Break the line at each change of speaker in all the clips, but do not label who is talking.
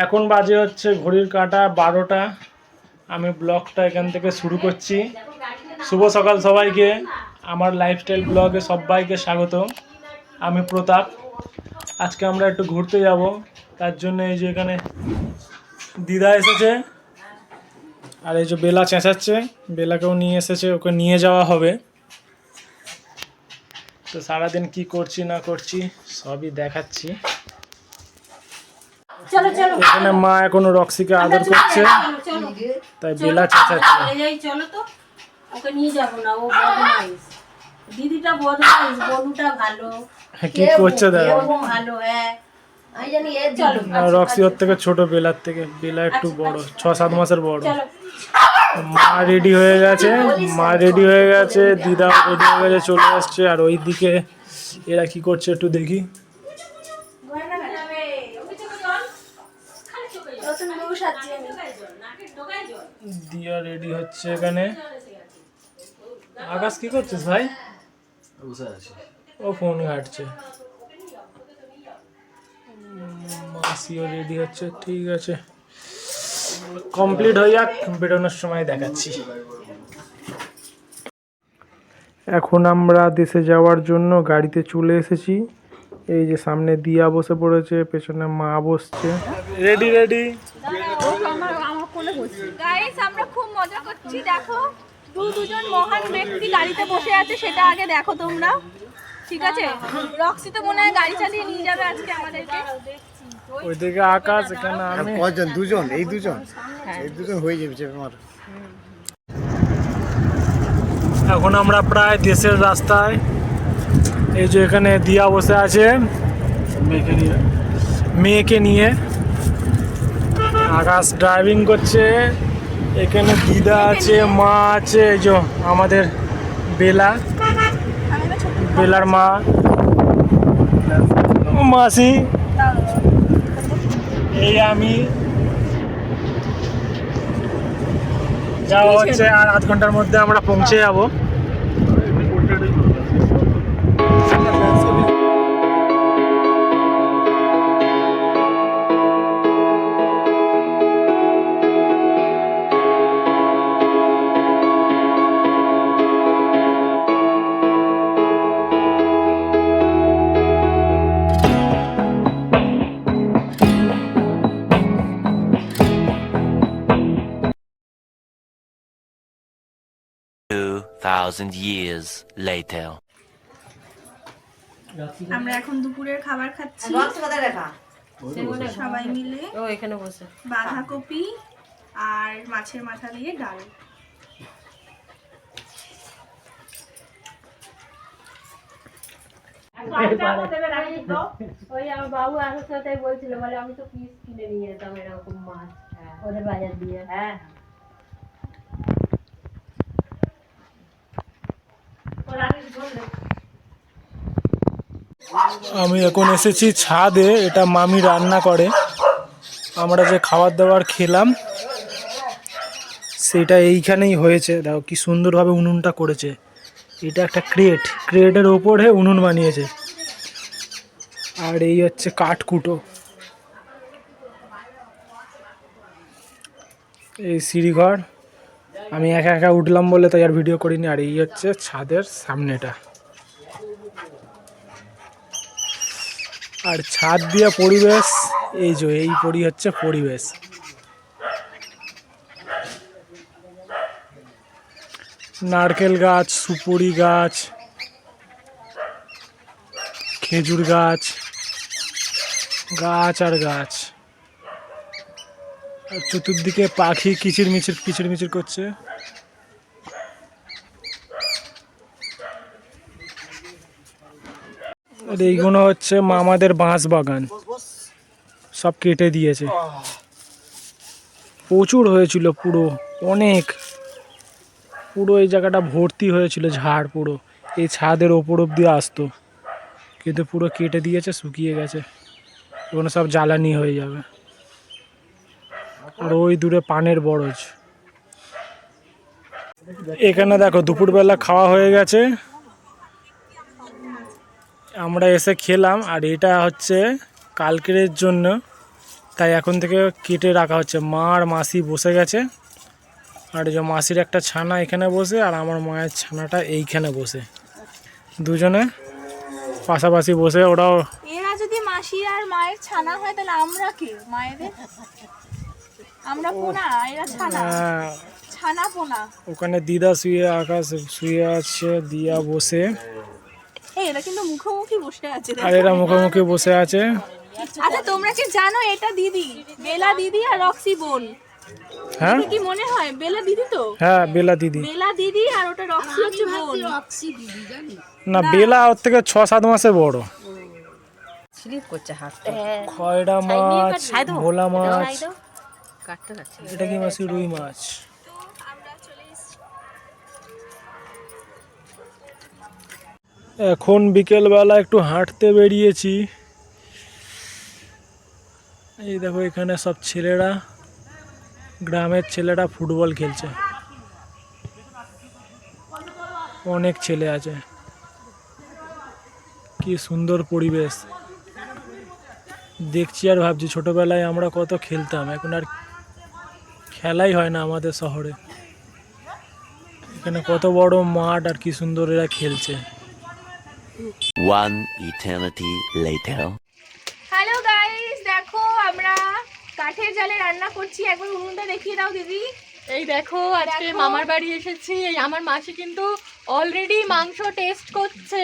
এখন বাজে হচ্ছে ঘড়ির কাঁটা 12টা। আমি ব্লগটা এখান থেকে শুরু করছি। শুভ সকাল সবাইকে, আমার লাইফস্টাইল ব্লগে সবাইকে স্বাগত। আমি প্রতাপ। আজকে আমরা একটু ঘুরতে যাব, তার জন্য এই যে এখানে দিদা এসেছে, আর এই যে বেলা চেঁচাচ্ছে, বেলাকেও নিয়ে এসেছে, ওকে নিয়ে যাওয়া হবে। তো সারাদিন কি করছি না করছি সবই দেখাচ্ছি। এখানে মা এখনো রক্সিকে আদর করছে, তাই বেলা চেঁচাচ্ছে।
চলো তো, ওকে নিয়ে যাবো না, ও বদমাইশ। দিদিটা বদমাইশ, বনুটা ভালো।
কি করছে দেখো,
ভালো। হ্যাঁ,
রক্সি ওর থেকে ছোট, বেলার থেকে। বেলা একটু বড়, 6-7 মাসের বড়। মা রেডি হয়ে গেছে, দিদা রেডি হয়ে গেছে, চলে আসছে। আর ওই দিকে এরা কি করছে একটু দেখি। দিয়া রেডি হচ্ছে এখানে। আকাশ কি করছিস ভাই? ও ফোন ঘাটছে। মাসিও রেডি হচ্ছে, ঠিক আছে, কমপ্লিট হয়ে যাক, বেরোনোর সময় দেখাচ্ছি। এখন আমরা দেশে যাওয়ার জন্য গাড়িতে চলে এসেছি। এই যে সামনে দিয়া বসে পড়েছে, পেছনে মা বসছে। Ready ready.
গাইস, আমরা খুব মজা করছি। দেখো, দুজন মহান ব্যক্তি গাড়িতে বসে আছে, সেটা আগে দেখো তোমরা। ঠিক আছে, রক্সি তো মনে হয় গাড়ি চালিয়ে নিয়ে যাবে আজকে আমাদেরকে।
ওইদিকে আকাশ, এখানে আমি।
কজন? দুজন, এই দুজন হয়ে যাবে আমার।
এখন আমরা প্রায় দেশের রাস্তায়। এই যে এখানে দিয়া বসে আছে মেয়েকে নিয়ে। আকাশ ড্রাইভিং করছে, এখানে দিদা আছে, মা আছে, এই যে আমাদের বেলার মা, মাসি, এই আমি। যাওয়া হচ্ছে, আর আধ ঘন্টার মধ্যে আমরা পৌঁছে যাবো।
years later.
আমরা এখন দুপুরের খাবার খাচ্ছি সবাই মিলে।
এখানে বসে
বাঁধাকপি আর মাছের মাথা দিয়ে ডাল।
ওই আমার বাবু আসার সাথে বলছিল, বলে আমি তো পিস কিনে নিয়ে যেতাম এরকম মাছ ওদের বাজার দিয়ে। হ্যাঁ,
আমি এখন এসেছি ছাদে, এটা মামি রান্না করে। আমরা যে খাবার দাবার খেলাম সেটা এইখানেই হয়েছে। দেখো কি সুন্দরভাবে উনুনটা করেছে। এটা একটা ক্রেটের ওপরে উনুন বানিয়েছে। আর এই হচ্ছে কাঠকুটো, এই সিঁড়িঘর। আমি একা একা উঠলাম বলে তাই আর ভিডিও করিনি। আর এই হচ্ছে ছাদের সামনেটা। আর ছাদ দিয়ে পরিবেশ, এই যে এই হচ্ছে পরিবেশ। নারকেল গাছ, সুপুরি গাছ, খেজুর গাছ, গাছ আর গাছ। আর চতুর্দিকে পাখি কিচিরমিচির করছে। আর এইগুলো হচ্ছে মামাদের বাঁশ বাগান, সব কেটে দিয়েছে। প্রচুর হয়েছিল, পুরো এই জায়গাটা ভর্তি হয়েছিল ঝাড়, পুরো এই ছাদের ওপর অব্দি আসতো, কিন্তু পুরো কেটে দিয়েছে, শুকিয়ে গেছে। ওখানে সব জ্বালানি হয়ে যাবে। আর ওই দূরে পানের বরজ। এখানে দেখো দুপুরবেলা খাওয়া হয়ে গেছে, আমরা এসে খেলাম। আর এটা হচ্ছে কালকের জন্য তাই এখন থেকে কেটে রাখা হচ্ছে। মা আর মাসি বসে গেছে, আর যে মাসির একটা ছানা এখানে বসে আর আমার মায়ের ছানাটা এইখানে বসে, দুজনে পাশাপাশি বসে। ওরাও
এরা যদি মাসি আর মায়ের ছানা হয় তাহলে আমরা কি মায়েদের? আমরা পোনা, এরা ছানা, ছানা পোনা।
ওখানে দিদা শুয়ে, আকাশ শুয়ে আছে, দিয়া বসে,
এই এরা কিন্তু মুখোমুখি বসে আছে।
আর এরা মুখোমুখি বসে আছে।
আচ্ছা তোমরা কি জানো এটা দিদি, বেলা দিদি আর রক্সি বোন?
হ্যাঁ
কি মনে হয় বেলা দিদি? তো
হ্যাঁ, বেলা দিদি।
বেলা দিদি আর ওটা রক্সি হচ্ছে বোন।
না, বেলা ওর থেকে 6-7 মাসের বড়। খয়রা মাছ, ভোলা মাছ, এটা কি মাছ? রুই মাছ। এখন বিকেলবেলা একটু হাঁটতে বেরিয়েছি। এই দেখো এখানে সব ছেলেরা, গ্রামের ছেলেরা ফুটবল খেলছে, অনেক ছেলে আছে। কি সুন্দর পরিবেশ দেখছি আর ভাবছি ছোটবেলায় আমরা কত খেলতাম, এখন আর খেলাই হয় না আমাদের শহরে। এখানে কত বড় মাঠ আর কি সুন্দর এরা খেলছে।
One eternity later.
Hello guys, দেখো আমরা কাঠের জালে রান্না করছি। একবার উনুনটা দেখিয়ে দাও দিদি।
এই দেখো আজকে মামার বাড়ি এসেছি। এই আমার মাসি কিন্তু অলরেডি মাংস টেস্ট করছে।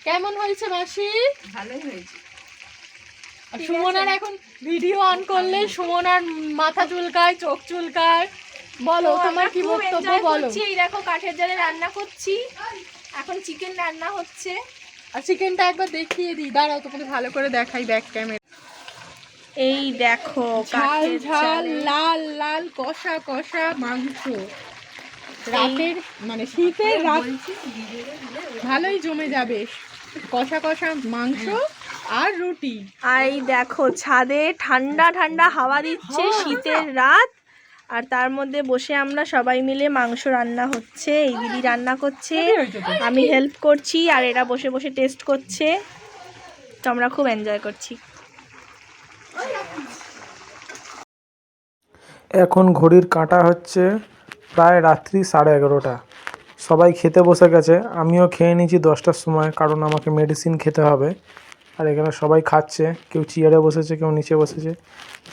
কেমন হয়েছে মাসি?
ভালোই হয়েছে।
সুমনার এখন ভিডিও অন করলে সুমনার মাথা চুলকায়, চোখ চুলকায়। বলো তোমার কি বক্তব্য বলো।
এই দেখো কাঠের জালে রান্না করছি, এখন চিকেন রান্না হচ্ছে।
আর চিকেনটা একবার দেখিয়ে দিই, দাঁড়াও তোমাকে ভালো করে দেখাই ব্যাক ক্যামেরা।
এই দেখো
ঝাল ঝাল লাল লাল কষা কষা মাংস। রাতের মানে শীতের রাত ভালোই জমে যাবে। কষা কষা মাংস আর রুটি।
আর এই দেখো ছাদে ঠান্ডা ঠান্ডা হাওয়া দিচ্ছে, শীতের রাত, আর তার মধ্যে বসে আমরা সবাই মিলে মাংস রান্না হচ্ছে। এই দিদি রান্না করছে, আমি হেল্প করছি, আর এরা বসে বসে টেস্ট করছে। তো আমরা খুব এনজয় করছি।
এখন ঘড়ির কাঁটা হচ্ছে প্রায় রাত্রি 11:30। সবাই খেতে বসে গেছে, আমিও খেয়ে নিয়েছি 10টার সময়, কারণ আমাকে মেডিসিন খেতে হবে। আর এখানে সবাই খাচ্ছে, কেউ চেয়ারে বসেছে, কেউ নিচে বসেছে।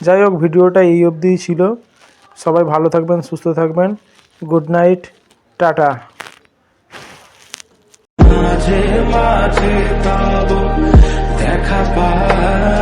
যাই হোক, ভিডিওটা এই অবধিই ছিল। সবাই ভালো থাকবেন, সুস্থ থাকবেন। Good night, tata. মাঝে মাঝে পাবো দেখা পায়।